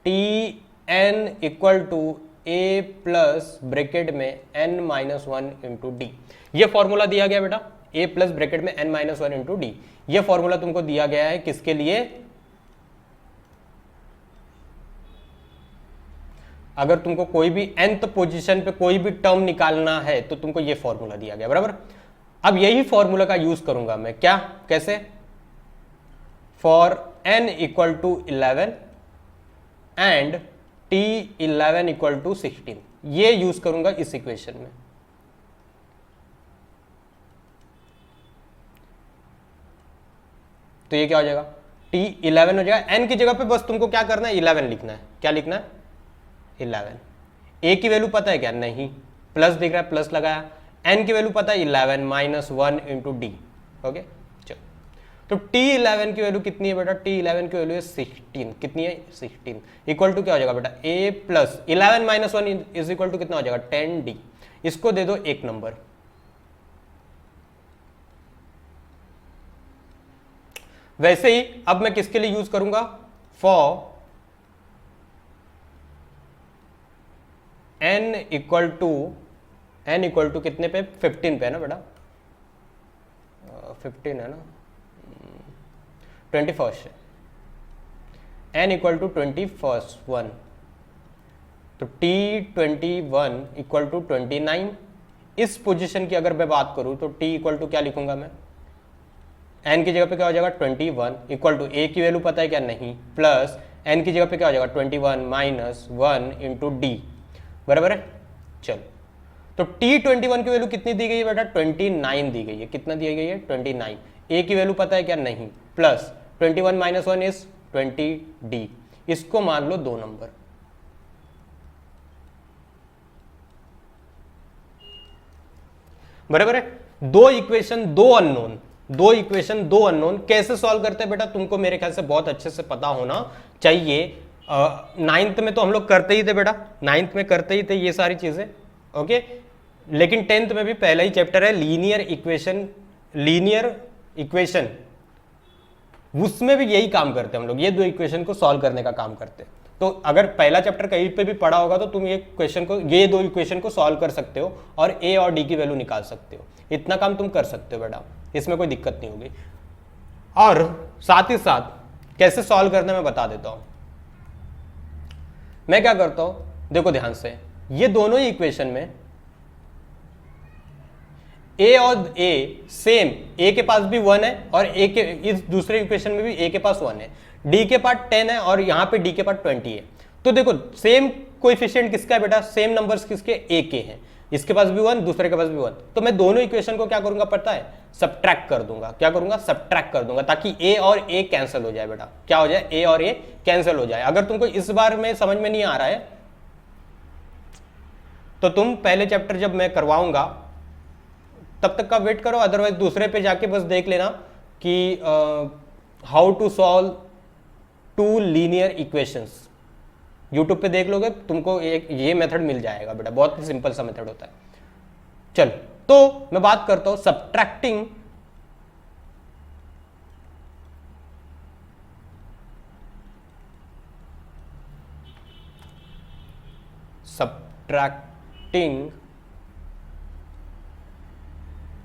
Tn equal to A plus bracket में n minus one into D. ये फॉर्मूला दिया गया बेटा, a प्लस ब्रैकेट में n minus one into D. ये फॉर्मूला तुमको दिया गया है किसके लिए, अगर तुमको कोई भी nth पोजीशन पे कोई भी टर्म निकालना है तो तुमको ये फॉर्मूला दिया गया, बराबर। अब यही फॉर्मूला का यूज करूंगा मैं, क्या, कैसे, for n equal to 11 and T11 equal to 16, ये यूज करूंगा इस इक्वेशन में। तो ये क्या हो जाएगा, T11 हो जाएगा, n की जगह पे बस तुमको क्या करना है 11 लिखना है, क्या लिखना है 11। a की वैल्यू पता है क्या, नहीं, प्लस दिख रहा है प्लस लगाया, n की वैल्यू पता है 11 minus one into D. Okay, चलो तो T11 की वैल्यू कितनी है बेटा? T11 की वैल्यू है 16। कितनी है? 16। इक्वल टू क्या हो जाएगा बेटा? A plus 11 minus 1 is equal to कितना हो जाएगा? 10D। इसको दे दो एक नंबर। वैसे ही अब मैं किसके लिए यूज करूंगा? फॉर n इक्वल टू कितने पे? 15 पे है ना बेटा? 15 है ना? 21st है। n इक्वल टू 21 1, तो T21 इक्वल टू 29। इस पोजीशन की अगर मैं बात करूं तो T इक्वल टू क्या लिखूंगा मैं? n की जगह पे क्या हो जाएगा? 21 इक्वल टू a की वैल्यू पता है क्या? नहीं, प्लस n की जगह पे क्या हो जाएगा? 21 माइनस 1 इंटू डी, बराबर है। चलो, तो T21 की वैल्यू कितनी दी गई है बेटा? 29 दी गई है। कितना दी गई है? 29। a की वैल्यू पता है क्या? नहीं, प्लस 21 माइनस 1 इज 20D। इसको मान लो 2 नंबर। बराबर है। दो इक्वेशन दो अननोन कैसे सॉल्व करते हैं बेटा? तुमको मेरे ख्याल से बहुत अच्छे से पता होना चाहिए। 9th में तो हम लोग करते ही थे बेटा, 9th में करते ही थे ये सारी चीजें, ओके। लेकिन 10th में भी पहला ही चैप्टर है लीनियर इक्वेशन, उसमें भी यही काम करते हैं हम लोग, ये दो इक्वेशन को सॉल्व करने का काम करते हैं। तो अगर पहला चैप्टर कहीं पे भी पढ़ा होगा तो तुम ये दो इक्वेशन को सॉल्व कर सकते हो और a और d की वैल्यू निकाल सकते हो। इतना काम तुम कर सकते हो बेटा, इसमें कोई दिक्कत नहीं होगी। और साथ ही साथ कैसे सॉल्व करना मैं बता देता हूं। मैं क्या करता हूं, देखो ध्यान से, ये दोनों ही इक्वेशन में a और a सेम, a के पास भी 1 है और a के इस दूसरे इक्वेशन में भी a के पास 1 है, d के पास 10 है और यहां पे d के पास 20 है। तो देखो सेम कोएफिशिएंट किसका है बेटा? सेम नंबर्स किसके? a के हैं। इसके पास भी 1, दूसरे के पास भी 1। तो मैं दोनों इक्वेशन को क्या करूंगा पता है? सब्ट्रैक्ट कर दूंगा। क्या करूंगा? सब्ट्रैक्ट कर दूंगा, ताकि a और a कैंसिल हो जाए बेटा। क्या हो जाए? a और a कैंसिल हो जाए। अगर तुमको इस बार में समझ में नहीं आ रहा है तो तुम पहले चैप्टर जब मैं करवाऊंगा तब तक का वेट करो, अदरवाइज दूसरे पे जाके बस देख लेना कि how to solve 2 linear equations. YouTube पे देख लोगे, तुमको एक ये मेथड मिल जाएगा बेटा, बहुत सिंपल सा मेथड होता है। चल, तो मैं बात करता हूं सब्ट्रैक्टिंग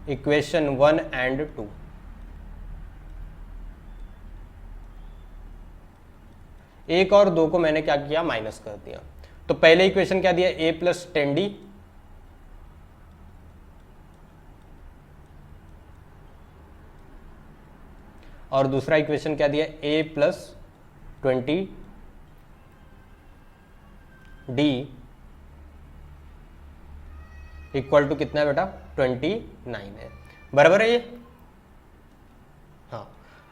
इक्वेशन 1 एंड 2। एक और दो को मैंने क्या किया? माइनस कर दिया। तो पहले इक्वेशन क्या दिया? a प्लस 10d और दूसरा इक्वेशन क्या दिया? a plus 20d equal to कितना है बेटा? 29 है, बराबर है ये। हाँ,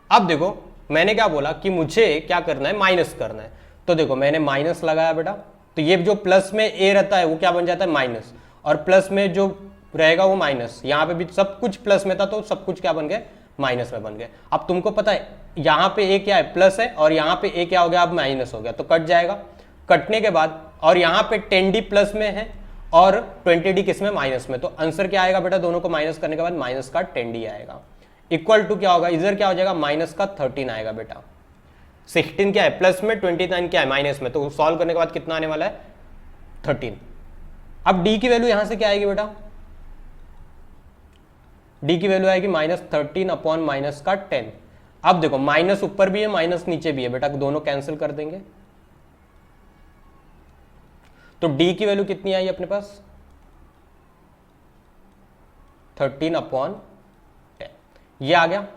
अब देखो मैंने क्या बोला कि मुझे क्या करना है? माइनस करना है। तो देखो मैंने माइनस लगाया बेटा, तो ये जो प्लस में a रहता है वो क्या बन जाता है? माइनस, और प्लस में जो रहेगा वो माइनस। यहाँ पे भी सब कुछ प्लस में था तो सब कुछ क्या बन गए? माइनस में बन गए। अब तुमको पता है यहाँ पे a क्या है? प्लस है, और यहाँ पे a क्या हो गया? अब माइनस हो गया, तो कट जाएगा। कटने के बाद और यहाँ पे 10d प्लस में है और 20d किस में? माइनस में। तो आंसर क्या आएगा बेटा? दोनों को माइनस करने के बाद माइनस का 10d आएगा। इक्वल टू क्या होगा? इधर क्या हो जाएगा? माइनस का 13 आएगा बेटा। 16 क्या है? प्लस में, 29 क्या है? माइनस में। तो सॉल्व करने के बाद कितना आने वाला है? 13। अब d की वैल्यू यहां से क्या आएगी बेटा? d की वैल्यू आएगी -13 अपॉन माइनस का 10। अब देखो माइनस ऊपर भी है, माइनस नीचे भी है बेटा, दोनों कैंसिल कर देंगे। तो d की वैल्यू कितनी आई अपने पास? 13 अपॉन 10, ये आ गया।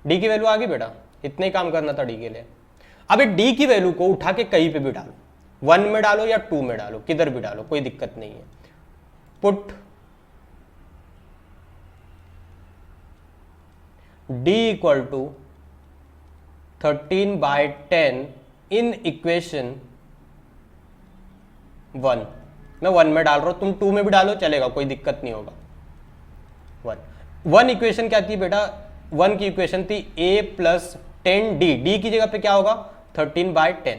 d की वैल्यू आ गई बेटा, इतना ही काम करना था d के लिए। अब d की वैल्यू को उठा के कहीं पे भी डालो, 1 में डालो या 2 में डालो, किधर भी डालो, कोई दिक्कत नहीं है। Put d equal to 13/10 in equation 1। मैं 1 में डाल रहा हूं, तुम 2 में भी डालो चलेगा, कोई दिक्कत नहीं होगा। 1 वन इक्वेशन क्या थी बेटा, वन की इक्वेशन थी a प्लस 10d, डी की जगह पे क्या होगा 13/10,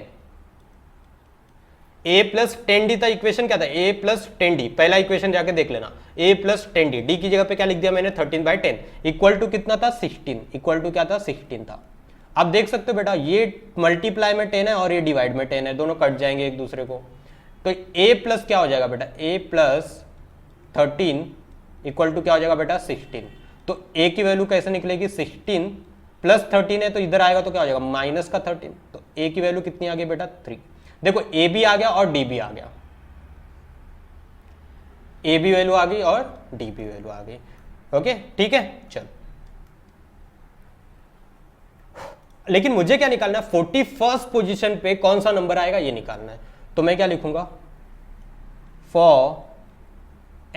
a प्लस 10d था इक्वेशन, क्या था a प्लस 10d, पहला इक्वेशन जाके देख लेना, a प्लस 10d, डी की जगह पे क्या लिख दिया मैंने 13/10, इक्वल टू कितना था 16, इक्वल टू क्या था 16 था। अब देख सकते हो बेटा ये मल्टीप्लाई में 10 है और ये डिवाइड में 10 है, दोनों कट जाएंगे एक दूसरे को, तो a प्लस क्या हो जाएगा बेटा, a प्लस 13 इक्वल टू क्या हो जाएगा बेटा 16, तो a की वैल्यू कैसे निकलेगी 16 प्लस 13 है तो इधर आएगा तो क्या हो जाएगा माइनस का 13, तो a की वैल्यू कितनी आ गई बेटा 3। देखो a भी आ गया और d भी आ गया, a भी वैल्यू आ गई और d भी वैल्यू आ गई। ओके ठीक है चल, लेकिन मुझे क्या निकालना है 41st पोजीशन पे कौन सा नंबर आएगा ये निकालना है, तो मैं क्या लिखूंगा for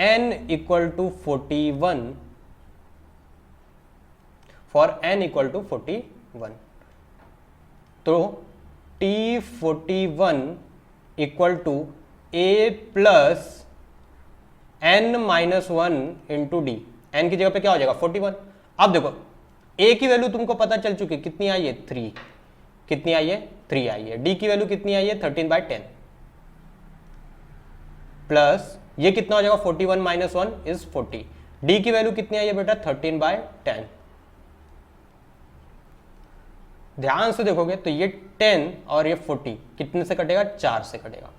n equal to 41, for n equal to 41, तो T41 equal to a plus n minus 1 into D, N की जगह पे क्या हो जाएगा 41। अब देखो a की वैल्यू तुमको पता चल चुकी, कितनी आई है 3, कितनी आई है 3 आई है, d की वैल्यू कितनी आई है 13/10, प्लस ये कितना हो जाएगा 41 माइनस 1 इज 40, d की वैल्यू कितनी आई है बेटा 13/10। ध्यान से देखोगे तो ये 10 और ये 40 कितने से कटेगा 4 से कटेगा,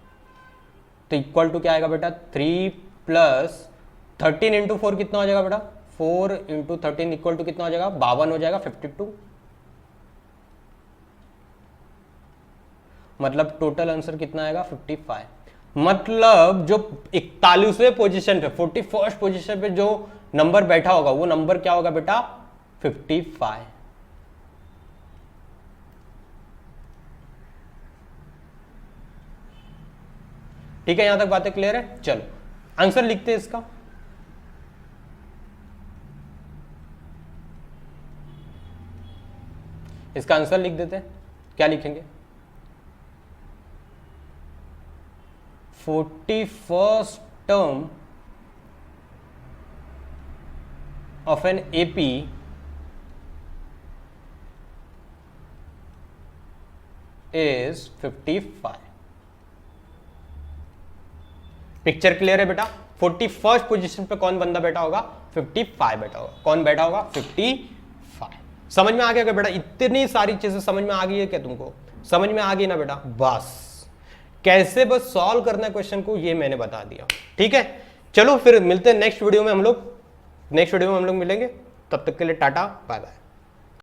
तो इक्वल टू क्या आएगा बेटा 3 प्लस 13 इंटू 4 कितना हो जाएगा बेटा 4 इंटू 13 इक्वल टू कितना हो जाएगा 52 हो जाएगा 52, मतलब टोटल आंसर कितना आएगा 55। मतलब जो 41वें पोजीशन पे 41st पोजीशन पे जो नंबर बैठा होगा वो नंबर क्या होगा बेटा 55। ठीक है यहां तक बातें क्लियर है, चलो आंसर लिखते हैं इसका। इसका आंसर लिख देते हैं, क्या लिखेंगे 41st term of an AP is 55। Picture clear है बेटा, 41st पोजीशन पे कौन बंदा बैठा होगा 55 बैठा होगा, कौन बैठा होगा 55। समझ में आ गया क्या बेटा, इतनी सारी चीजें समझ में आ गई है क्या तुमको, समझ में आ गई ना बेटा, बस कैसे बस सॉल्व करना है क्वेश्चन को ये मैंने बता दिया। ठीक है चलो फिर मिलते हैं नेक्स्ट वीडियो में, हम लोग नेक्स्ट वीडियो में हम लोग मिलेंगे, तब तक के लिए टाटा बाय बाय।